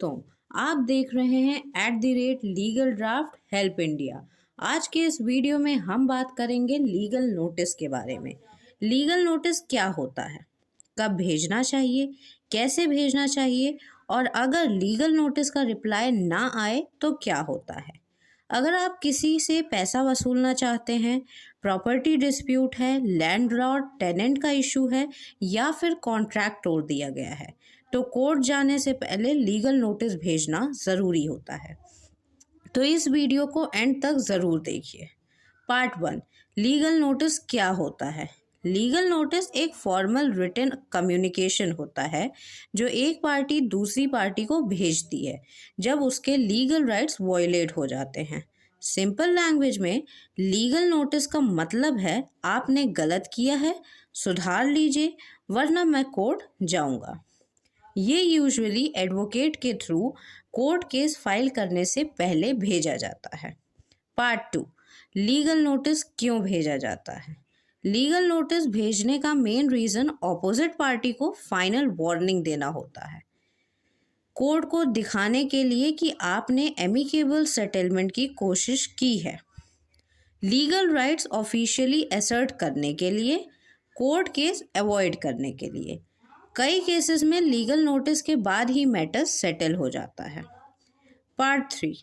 तो आप देख रहे हैं @लीगल ड्राफ्ट हेल्प इंडिया। आज के इस वीडियो में हम बात करेंगे लीगल नोटिस के बारे में। लीगल नोटिस क्या होता है, कब भेजना चाहिए, कैसे भेजना चाहिए और अगर लीगल नोटिस का रिप्लाई ना आए तो क्या होता है। अगर आप किसी से पैसा वसूलना चाहते हैं, प्रॉपर्टी डिस्प्यूट है, लैंडलॉर्ड टेनेंट का इशू है या फिर कॉन्ट्रैक्ट तोड़ दिया गया है, तो कोर्ट जाने से पहले लीगल नोटिस भेजना ज़रूरी होता है। तो इस वीडियो को एंड तक ज़रूर देखिए। पार्ट 1, लीगल नोटिस क्या होता है। लीगल नोटिस एक फॉर्मल रिटन कम्युनिकेशन होता है जो एक पार्टी दूसरी पार्टी को भेजती है जब उसके लीगल राइट्स वॉयलेट हो जाते हैं। सिंपल लैंग्वेज में लीगल नोटिस का मतलब है आपने गलत किया है, सुधार लीजिए वरना मैं कोर्ट जाऊंगा। ये यूजुअली एडवोकेट के थ्रू कोर्ट केस फाइल करने से पहले भेजा जाता है। पार्ट 2, लीगल नोटिस क्यों भेजा जाता है। लीगल नोटिस भेजने का मेन रीज़न ऑपोजिट पार्टी को फाइनल वार्निंग देना होता है, कोर्ट को दिखाने के लिए कि आपने एमिकेबल सेटलमेंट की कोशिश की है, लीगल राइट्स ऑफिशियली असर्ट करने के लिए, कोर्ट केस अवॉइड करने के लिए। कई केसेस में लीगल नोटिस के बाद ही मैटर सेटल हो जाता है। पार्ट 3,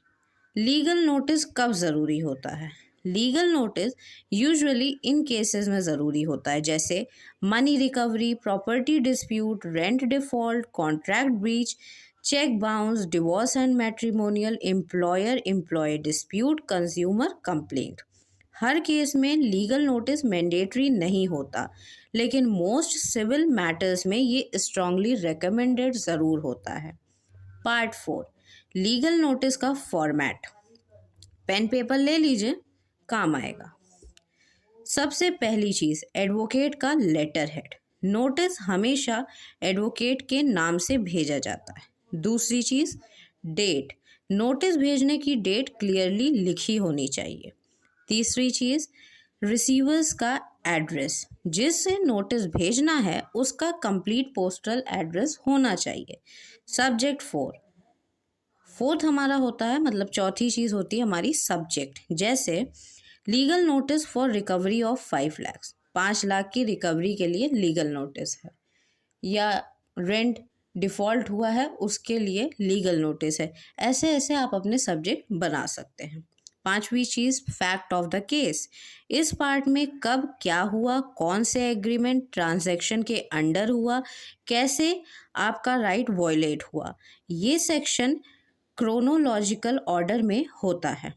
लीगल नोटिस कब ज़रूरी होता है। Legal notice usually in cases में ज़रूरी होता है जैसे money recovery, property dispute, rent default, contract breach, cheque bounce, divorce and matrimonial, employer employ dispute, consumer complaint. हर केस में लीगल नोटिस मैंडेटरी नहीं होता, लेकिन मोस्ट सिविल मैटर्स में ये स्ट्रांगली रिकमेंडेड ज़रूर होता है। पार्ट 4, लीगल नोटिस का फॉर्मेट। पेन पेपर ले लीजिए, काम आएगा। सबसे पहली चीज़, एडवोकेट का लेटर हेड। नोटिस हमेशा एडवोकेट के नाम से भेजा जाता है। दूसरी चीज़, डेट। नोटिस भेजने की डेट क्लियरली लिखी होनी चाहिए। तीसरी चीज़, रिसीवर्स का एड्रेस। जिससे नोटिस भेजना है उसका कंप्लीट पोस्टल एड्रेस होना चाहिए। सब्जेक्ट 4, फोर्थ हमारा होता है, मतलब चौथी चीज़ होती है हमारी सब्जेक्ट। जैसे legal notice for recovery of 5 lakh, 5 lakh की रिकवरी के लिए लीगल नोटिस है, या रेंट डिफ़ॉल्ट हुआ है उसके लिए लीगल नोटिस है। ऐसे ऐसे आप अपने सब्जेक्ट बना सकते हैं। पांचवी चीज़, फैक्ट ऑफ द केस। इस पार्ट में कब क्या हुआ, कौन से एग्रीमेंट ट्रांजैक्शन के अंडर हुआ, कैसे आपका राइट वॉयलेट हुआ, ये सेक्शन क्रोनोलॉजिकल ऑर्डर में होता है।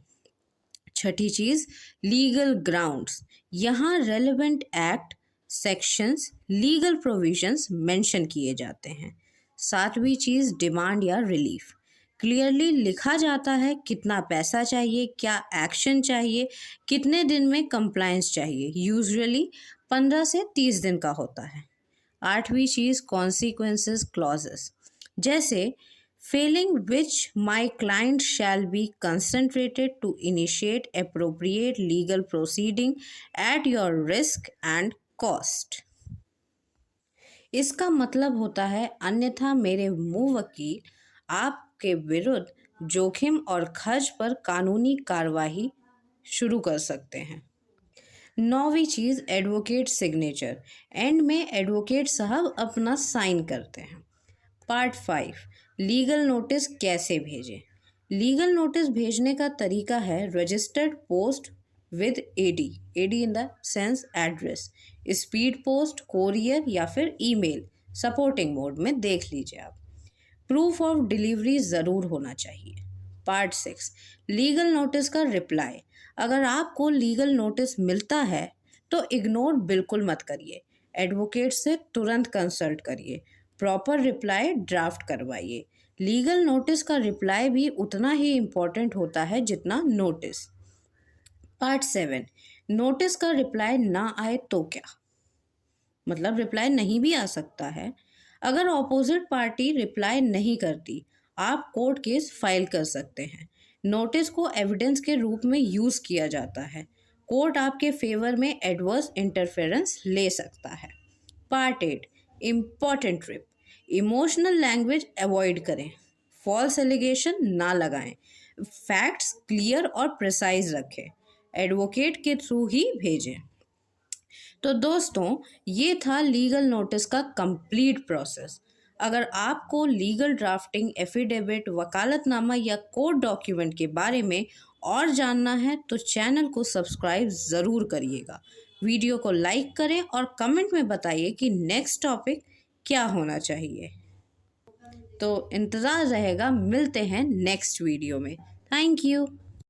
छठी चीज़, लीगल ग्राउंड्स। यहाँ relevant act, sections, legal provisions mention किए जाते हैं। सातवीं चीज़, डिमांड या रिलीफ। क्लियरली लिखा जाता है कितना पैसा चाहिए, क्या एक्शन चाहिए, कितने दिन में कंप्लायंस चाहिए। यूजुअली 15 से 30 दिन का होता है। आठवीं चीज़, कॉन्सिक्वेंसेस क्लॉजेस। जैसे failing which my client shall be concentrated to initiate appropriate legal proceeding at your risk and cost। इसका मतलब होता है अन्यथा मेरे मुंह वकील आपके विरुद्ध जोखिम और खर्च पर कानूनी कार्रवाई शुरू कर सकते हैं। नौवीं चीज़, एडवोकेट सिग्नेचर। एंड में एडवोकेट साहब अपना साइन करते हैं। पार्ट 5, लीगल नोटिस कैसे भेजें। लीगल नोटिस भेजने का तरीका है registered post with AD, AD in the sense address, speed post, courier या फिर ईमेल। सपोर्टिंग मोड में देख लीजिए आप। प्रूफ ऑफ डिलीवरी ज़रूर होना चाहिए। पार्ट 6, लीगल नोटिस का रिप्लाई। अगर आपको लीगल नोटिस मिलता है तो इग्नोर बिल्कुल मत करिए, एडवोकेट से तुरंत कंसल्ट करिए, प्रॉपर रिप्लाई ड्राफ्ट करवाइए। लीगल नोटिस का रिप्लाई भी उतना ही इम्पोर्टेंट होता है जितना नोटिस। पार्ट 7, नोटिस का रिप्लाई ना आए तो क्या, मतलब रिप्लाई नहीं भी आ सकता है। अगर ऑपोजिट पार्टी रिप्लाई नहीं करती, आप कोर्ट केस फाइल कर सकते हैं। नोटिस को एविडेंस के रूप में यूज़ किया जाता है। कोर्ट आपके फेवर में एडवर्स इंटरफेरेंस ले सकता है। Part 8, important trip. Emotional language avoid करें। फॉल्स एलिगेशन ना लगाएं, फैक्ट्स क्लियर और प्रिसाइज रखें, एडवोकेट के थ्रू ही भेजें। तो दोस्तों, ये था लीगल नोटिस का कंप्लीट प्रोसेस। अगर आपको लीगल ड्राफ्टिंग, एफिडेविट, वकालतनामा या कोर्ट डॉक्यूमेंट के बारे में और जानना है तो चैनल को सब्सक्राइब ज़रूर करिएगा। वीडियो को लाइक करें और कमेंट में बताइए कि नेक्स्ट टॉपिक क्या होना चाहिए। तो इंतज़ार रहेगा, मिलते हैं नेक्स्ट वीडियो में। Thank you.